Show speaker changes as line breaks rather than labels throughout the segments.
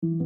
What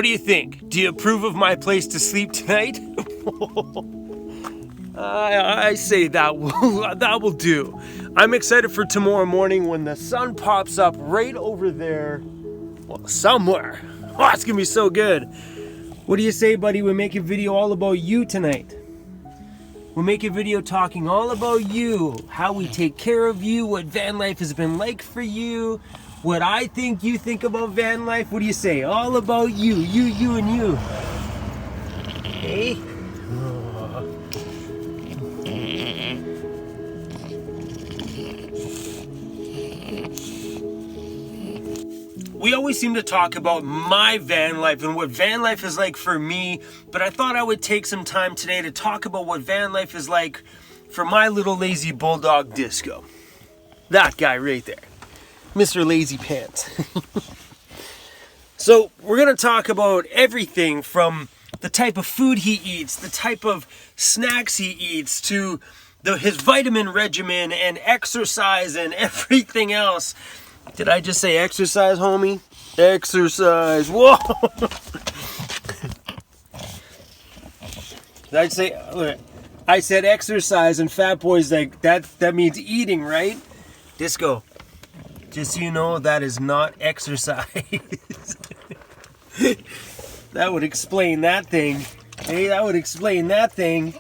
do you think? Do you approve of my place to sleep tonight? I say that will do. I'm excited for tomorrow morning when the sun pops up right over there. Well, somewhere. Oh, it's gonna be so good. What do you say, buddy? We make a video all about you tonight. We'll make a video talking all about you, how we take care of you, what van life has been like for you, what I think you think about van life. What do you say? All about you, and you. Hey? We always seem to talk about my van life and what van life is like for me, but I thought I would take some time today to talk about what van life is like for my little lazy bulldog Disco. That guy right there. Mr. Lazy Pants. So we're going to talk about everything from the type of food he eats, the type of snacks he eats, to his vitamin regimen and exercise and everything else. Did I just say exercise, homie? Exercise. Whoa! I said exercise, and Fat Boy's like, that means eating, right? Disco. Just so you know, that is not exercise. That would explain that thing. Hey, that would explain that thing.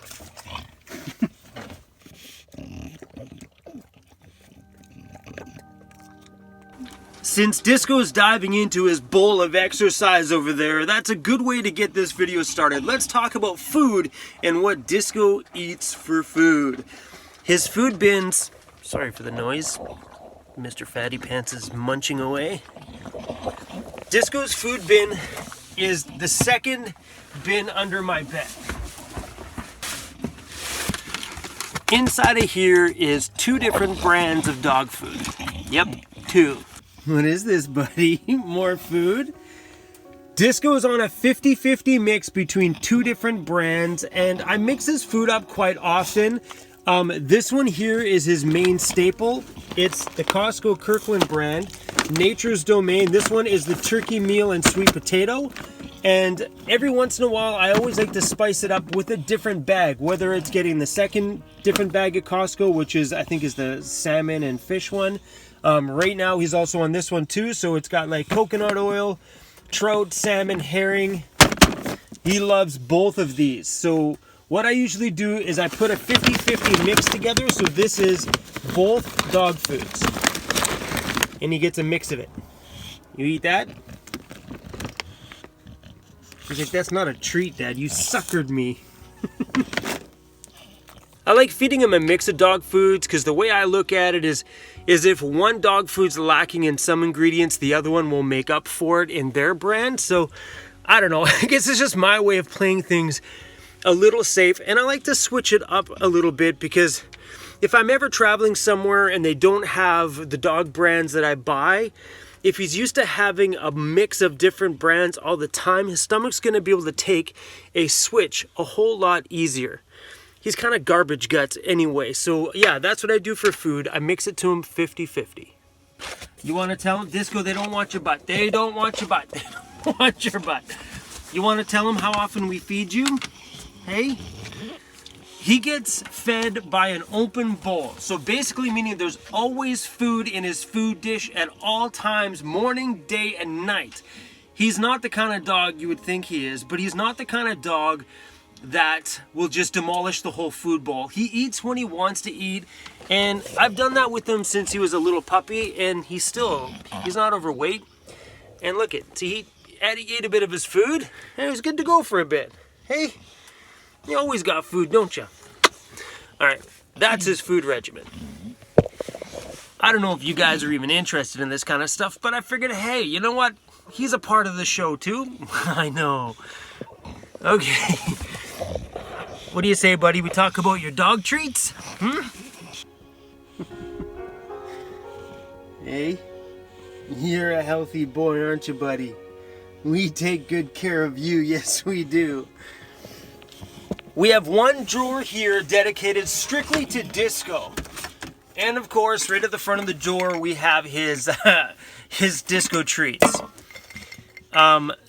Since Disco's diving into his bowl of exercise over there, that's a good way to get this video started. Let's talk about food and what Disco eats for food. His food bins, sorry for the noise, Mr. Fatty Pants is munching away. Disco's food bin is the second bin under my bed. Inside of here is 2 different brands of dog food. Yep, 2. What is this, buddy? More food? Disco is on a 50-50 mix between 2 different brands, and I mix his food up quite often. This one here is his main staple. It's the Costco Kirkland brand, Nature's Domain. This one is the turkey meal and sweet potato. And every once in a while, I always like to spice it up with a different bag, whether it's getting the second different bag at Costco, which is, I think, is the salmon and fish one. Right now, he's also on this one too, so it's got like coconut oil, trout, salmon, herring. He loves both of these. So what I usually do is I put a 50-50 mix together, so this is both dog foods. And he gets a mix of it. You eat that? He's like, that's not a treat, Dad. You suckered me. I like feeding him a mix of dog foods because the way I look at it is if one dog food's lacking in some ingredients, the other one will make up for it in their brand. So, I don't know. I guess it's just my way of playing things a little safe. And I like to switch it up a little bit because if I'm ever traveling somewhere and they don't have the dog brands that I buy, if he's used to having a mix of different brands all the time, his stomach's going to be able to take a switch a whole lot easier. He's kind of garbage guts anyway. So yeah, that's what I do for food. I mix it to him 50-50. You want to tell him, Disco, they don't want your butt. They don't want your butt. They don't want your butt. You want to tell him how often we feed you? Hey? He gets fed by an open bowl. So basically meaning there's always food in his food dish at all times, morning, day, and night. He's not the kind of dog you would think he is, but he's not the kind of dog that will just demolish the whole food bowl. He eats when he wants to eat, and I've done that with him since he was a little puppy, and he's not overweight. And look, he ate a bit of his food, and he was good to go for a bit. Hey, You always got food, don't you? All right, that's his food regimen. I don't know if you guys are even interested in this kind of stuff, but I figured, hey, you know what? He's a part of the show too. I know. Okay. What do you say, buddy? We talk about your dog treats? Hey, you're a healthy boy, aren't you, buddy? We take good care of you. Yes, we do. We have one drawer here dedicated strictly to Disco. And of course, right at the front of the door, we have his his Disco treats.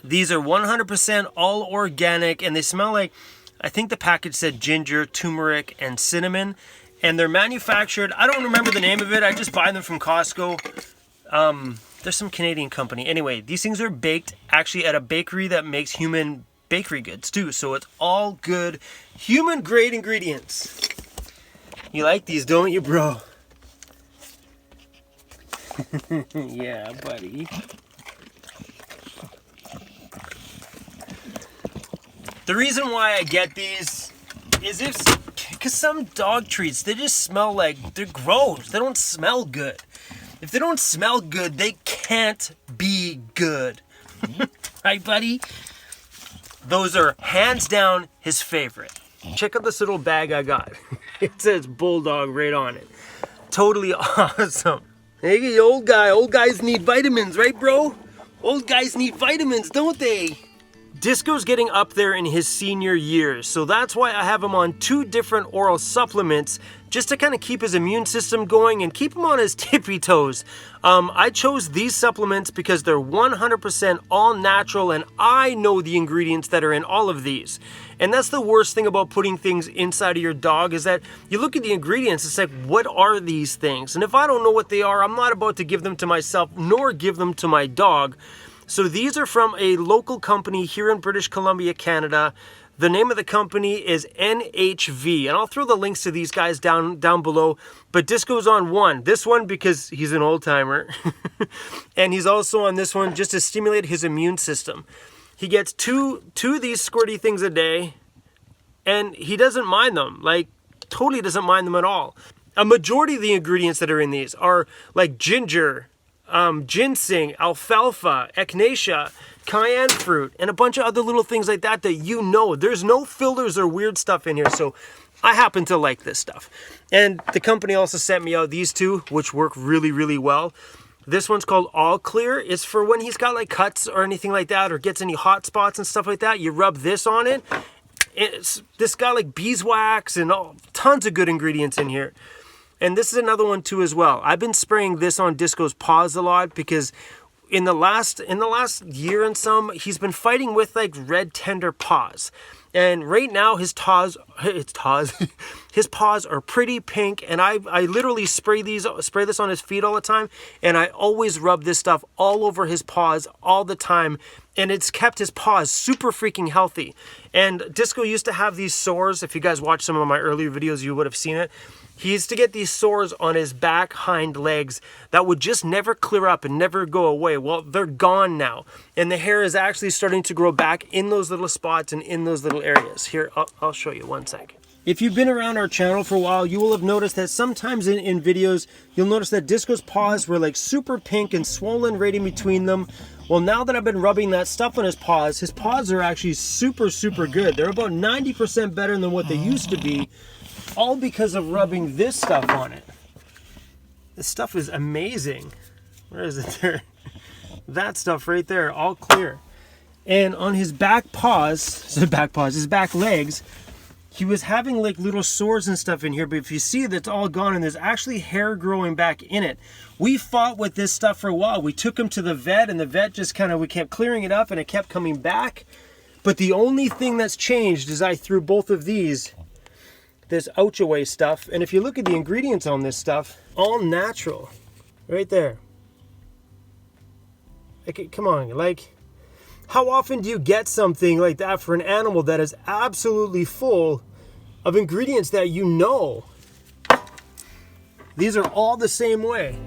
These are 100% all organic, and they smell like, I think the package said ginger, turmeric, and cinnamon. And they're manufactured, I don't remember the name of it, I just buy them from Costco. There's some Canadian company. Anyway, these things are baked actually at a bakery that makes human bakery goods too. So it's all good human grade ingredients. You like these, don't you, bro? Yeah, buddy. The reason why I get these is because some dog treats, they just smell like, they're gross. They don't smell good. If they don't smell good, they can't be good. Right, buddy? Those are hands down his favorite. Check out this little bag I got. It says Bulldog right on it. Totally awesome. Hey, old guy. Old guys need vitamins, right, bro? Old guys need vitamins, don't they? Disco's getting up there in his senior years, so that's why I have him on 2 different oral supplements just to kind of keep his immune system going and keep him on his tippy toes. I chose these supplements because they're 100% all natural, and I know the ingredients that are in all of these. And that's the worst thing about putting things inside of your dog, is that you look at the ingredients, it's like, what are these things? And if I don't know what they are, I'm not about to give them to myself nor give them to my dog. So these are from a local company here in British Columbia, Canada. The name of the company is NHV, and I'll throw the links to these guys down below. But Disco's on one. This one because he's an old timer, and he's also on this one just to stimulate his immune system. He gets two of these squirty things a day, and he doesn't mind them. Like, totally doesn't mind them at all. A majority of the ingredients that are in these are like ginger, ginseng, alfalfa, echinacea, cayenne fruit, and a bunch of other little things like that you know. There's no fillers or weird stuff in here, so I happen to like this stuff. And the company also sent me out these 2, which work really, really well. This one's called All Clear. It's for when he's got like cuts or anything like that, or gets any hot spots and stuff like that. You rub this on it. This got like beeswax and tons of good ingredients in here. And this is another one too as well. I've been spraying this on Disco's paws a lot because in the last year and some, he's been fighting with like red tender paws. And right now his paws are pretty pink, and I literally spray this on his feet all the time, and I always rub this stuff all over his paws all the time, and it's kept his paws super freaking healthy. And Disco used to have these sores. If you guys watched some of my earlier videos, you would have seen it. He used to get these sores on his back hind legs that would just never clear up and never go away. Well, they're gone now. And the hair is actually starting to grow back in those little spots and in those little areas. Here, I'll show you one sec. If you've been around our channel for a while, you will have noticed that sometimes in videos, you'll notice that Disco's paws were like super pink and swollen right in between them. Well, now that I've been rubbing that stuff on his paws are actually super, super good. They're about 90% better than what they used to be. All because of rubbing this stuff on it. This stuff is amazing. Where is it there? That stuff right there, all clear. And on his back paws, his back legs, he was having like little sores and stuff in here, but if you see, that's all gone, and there's actually hair growing back in it. We fought with this stuff for a while. We took him to the vet, and the vet just we kept clearing it up, and it kept coming back. But the only thing that's changed is I threw both of these, this Ouchaway stuff, and if you look at the ingredients on this stuff, all natural, right there. Like, come on, like, how often do you get something like that for an animal that is absolutely full of ingredients that you know? These are all the same way.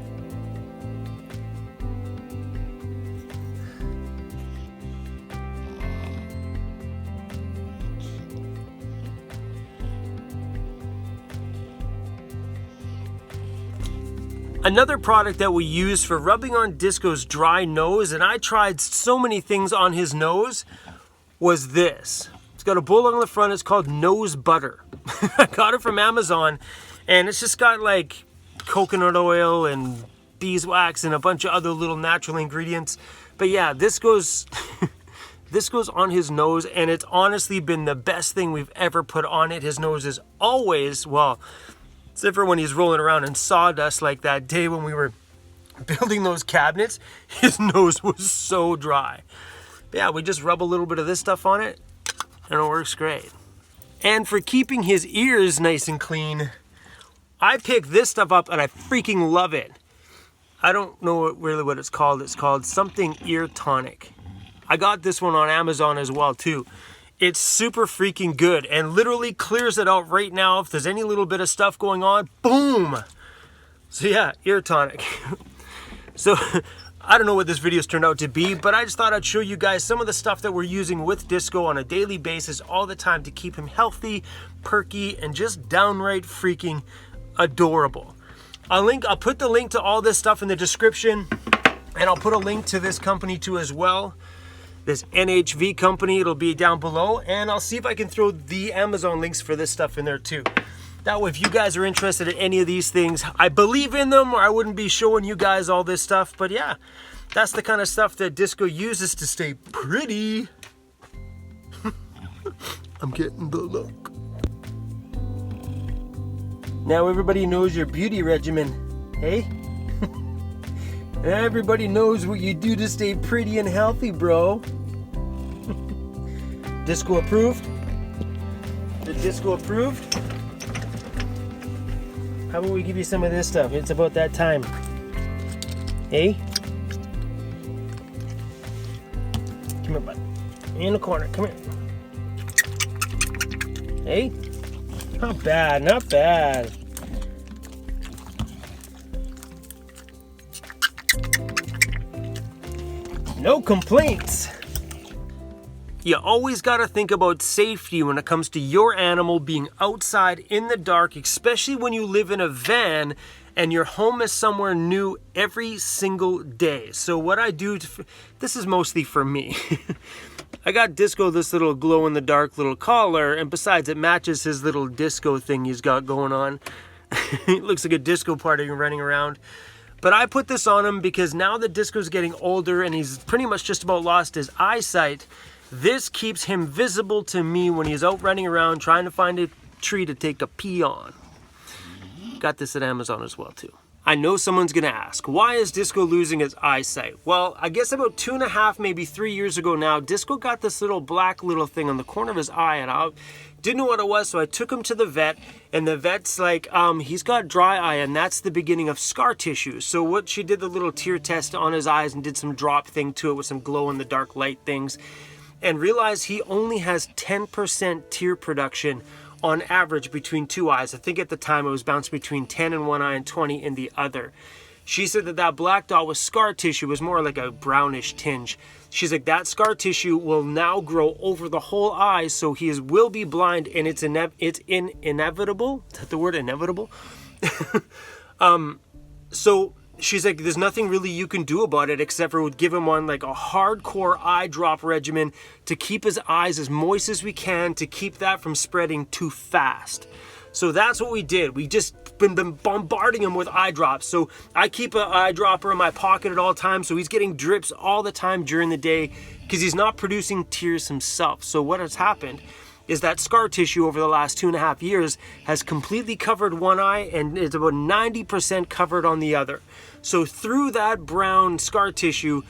Another product that we use for rubbing on Disco's dry nose, and I tried so many things on his nose, was this. It's got a bowl on the front. It's called Nose Butter. I got it from Amazon, and it's just got like coconut oil and beeswax and a bunch of other little natural ingredients. But yeah, this goes this goes on his nose, and it's honestly been the best thing we've ever put on it. His nose is always, well, except for when he's rolling around in sawdust like that day when we were building those cabinets, his nose was so dry. But yeah, we just rub a little bit of this stuff on it, and it works great. And for keeping his ears nice and clean, I picked this stuff up and I freaking love it. I don't know really what it's called. It's called something ear tonic. I got this one on Amazon as well too. It's super freaking good and literally clears it out right now. If there's any little bit of stuff going on, boom. So yeah, ear tonic. So I don't know what this video's turned out to be, but I just thought I'd show you guys some of the stuff that we're using with Disco on a daily basis all the time to keep him healthy, perky, and just downright freaking adorable. I'll put the link to all this stuff in the description, and I'll put a link to this company too as well. This NHV company, it'll be down below, and I'll see if I can throw the Amazon links for this stuff in there too. That way, if you guys are interested in any of these things, I believe in them, or I wouldn't be showing you guys all this stuff. But yeah, that's the kind of stuff that Disco uses to stay pretty. I'm getting the look. Now everybody knows your beauty regimen, hey? Everybody knows what you do to stay pretty and healthy, bro. Disco approved? The Disco approved? How about we give you some of this stuff? It's about that time. Hey? Come here, bud. In the corner, come here. Hey? Not bad, not bad. No complaints. You always got to think about safety when it comes to your animal being outside in the dark, especially when you live in a van and your home is somewhere new every single day. So what I do, this is mostly for me. I got Disco this little glow-in-the-dark little collar, and besides, it matches his little disco thing he's got going on. It looks like a disco party running around. But I put this on him because now that Disco's getting older and he's pretty much just about lost his eyesight, this keeps him visible to me when he's out running around trying to find a tree to take a pee on. Got this at Amazon as well too. I know someone's gonna ask, why is Disco losing his eyesight? Well, I guess about 2.5, maybe 3 years ago now, Disco got this little black little thing on the corner of his eye, and I didn't know what it was, so I took him to the vet, and the vet's like, he's got dry eye, and that's the beginning of scar tissue. So what she did, the little tear test on his eyes and did some drop thing to it with some glow-in-the-dark light things, and realized he only has 10% tear production on average between two eyes. I think at the time it was bounced between 10 in one eye and 20 in the other. She said that that black dot was scar tissue, was more like a brownish tinge. She's like, that scar tissue will now grow over the whole eye, so he will be blind, and it's inevitable. Is that the word, inevitable? So she's like, there's nothing really you can do about it except for give him on like a hardcore eye drop regimen to keep his eyes as moist as we can to keep that from spreading too fast. So that's what we did. We just been bombarding him with eye drops. So I keep an eye dropper in my pocket at all times, so he's getting drips all the time during the day because he's not producing tears himself. So what has happened is that scar tissue over the last 2.5 years has completely covered one eye and it's about 90% covered on the other. So through that brown scar tissue,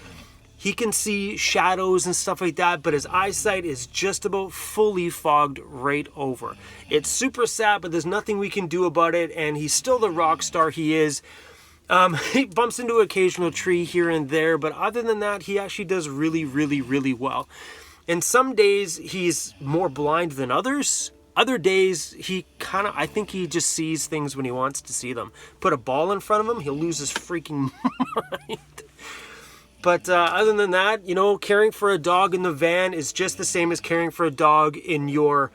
he can see shadows and stuff like that, but his eyesight is just about fully fogged right over. It's super sad, but there's nothing we can do about it, and he's still the rock star he is. He bumps into an occasional tree here and there, but other than that, he actually does really, really, really well. And some days he's more blind than others. Other days he I think he just sees things when he wants to see them. Put a ball in front of him, he'll lose his freaking mind. But other than that, you know, caring for a dog in the van is just the same as caring for a dog in your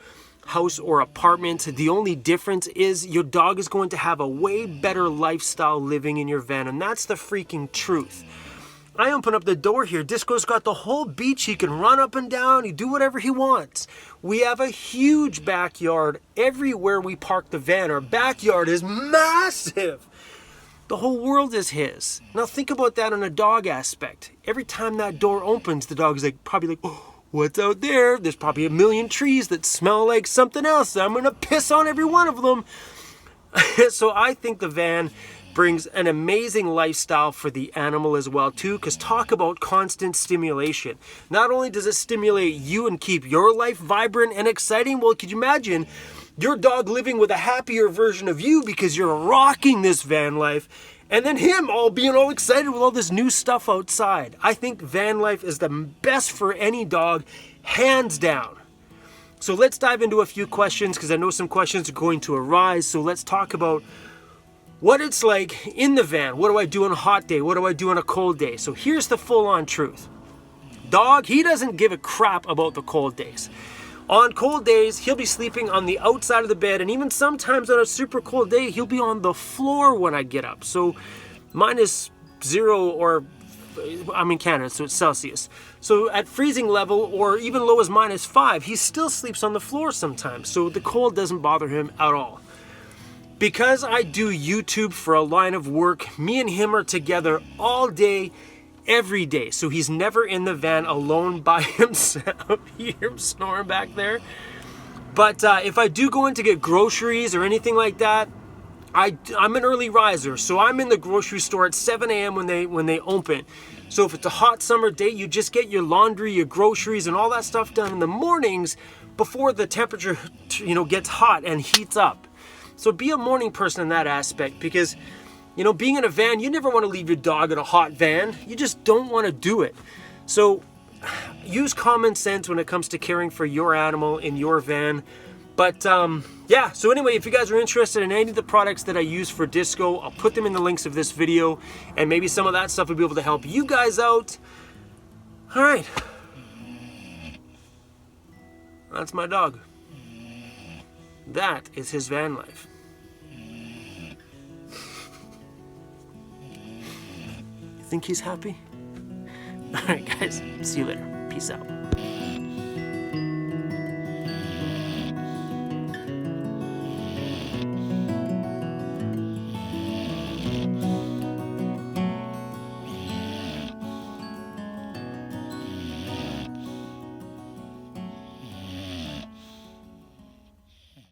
house or apartment. The only difference is your dog is going to have a way better lifestyle living in your van, and that's the freaking truth. I open up the door here. Disco's got the whole beach. He can run up and down. He do whatever he wants. We have a huge backyard everywhere we park the van. Our backyard is massive. The whole world is his. Now think about that on a dog aspect. Every time that door opens, the dog is like probably like, oh, what's out there? There's probably a million trees that smell like something else. I'm gonna piss on every one of them. So I think the van brings an amazing lifestyle for the animal as well too, because talk about constant stimulation. Not only does it stimulate you and keep your life vibrant and exciting, well, could you imagine your dog living with a happier version of you because you're rocking this van life, and then him all being all excited with all this new stuff outside. I think van life is the best for any dog, hands down. So let's dive into a few questions, because I know some questions are going to arise. So let's talk about what it's like in the van. What do I do on a hot day? What do I do on a cold day? So here's the full-on truth. Dog, he doesn't give a crap about the cold days. On cold days, he'll be sleeping on the outside of the bed, and even sometimes on a super cold day, he'll be on the floor when I get up. So -0, or I'm in Canada, so it's Celsius. So at freezing level, or even low as -5, he still sleeps on the floor sometimes. So the cold doesn't bother him at all. Because I do YouTube for a line of work, me and him are together all day, every day. So he's never in the van alone by himself. You hear him snoring back there? But if I do go in to get groceries or anything like that, I'm an early riser. So I'm in the grocery store at 7 a.m. when they open. So if it's a hot summer day, you just get your laundry, your groceries, and all that stuff done in the mornings before the temperature, gets hot and heats up. So be a morning person in that aspect, because, being in a van, you never want to leave your dog in a hot van. You just don't want to do it. So use common sense when it comes to caring for your animal in your van. But yeah, so anyway, if you guys are interested in any of the products that I use for Disco, I'll put them in the links of this video, and maybe some of that stuff will be able to help you guys out. All right. That's my dog. That is his van life. You think he's happy? All right, guys. See you later. Peace out.